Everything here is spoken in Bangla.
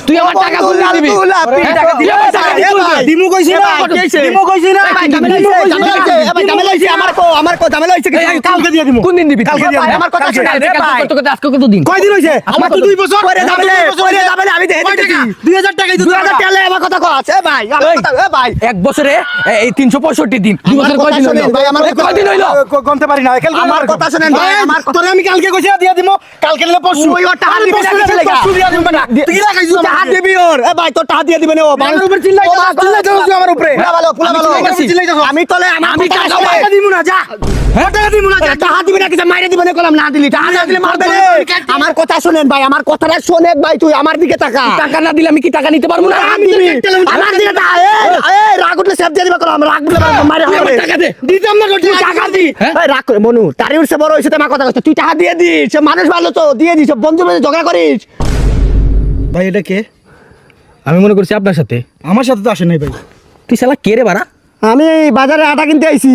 তুই আমার টাকা খুলে দিবি দিমু কইছি না দিমু কইছি না ঝামেলা হইছে কালকে দিয়ে দিমু কোন দিন দিবি কালকে দিয়ে দিমু আমার কথা শুনে আজকে কত দিন কয় দিন হইছে আমার তো 2 বছর পরে যাবে আমি দেখে দিতেছি 2000 টাকা 2000 টাকা আমার কথা কও আছে ভাই আমার কথা ভাই এক বছরে এই 365 দিন 2 বছর কয় দিন হইলো ভাই আমার কয় দিন হইলো গমতে পারি না আমার কথা শুনেন ভাই আমার কথা আমি কালকে কইছি দিয়ে দিমু কালকে নিলে পরশু ওই ওর টাকা দিবি না কিছু লাগা পরশু দিয়ে দিমু না তুই লাগাইছিস টাকা দিবি ওর এ ভাই তোর টাকা দিয়ে দিবেন ও মানুষের উপর চিল্লাইছিস আমার উপরে পুরা ভালো আমি তলে আমি টাকা দিমু না যা টাকা দিমু না যা টাকা দিবি না কিছু মাইরে দিবেন কলম না দিলি টাকা না দিলে মারবে আমার কথা শুনেন ভাই আমার কথাটা শুনেন ভাই তুই আমার দিকে তাকা টাকা না দিলে আমি কি টাকা নিতে পারবো না আমি দিবি আমার দিকে তাকা এই রাগ উঠলে সব দিয়ে দিবে কলম রাগ উঠলে মাইরে হবে টাকা দে দিতাম না তুই টাকা দি এই রাগ করে মনু তারি উঠছে বড় হইছে তোমার কথা কইছ তুই টাকা দিয়ে দিস সে মানুষ ভালো তো দিয়ে দিস বন্ধু বন্ধু ঝগড়া করিস ভাই এটা কে? আমি মনে করছি আপনার সাথে আমার সাথে তো আসে নাই ভাই। তুই শালা কে রে বাড়া আমি বাজারে আটা কিনতে আইছি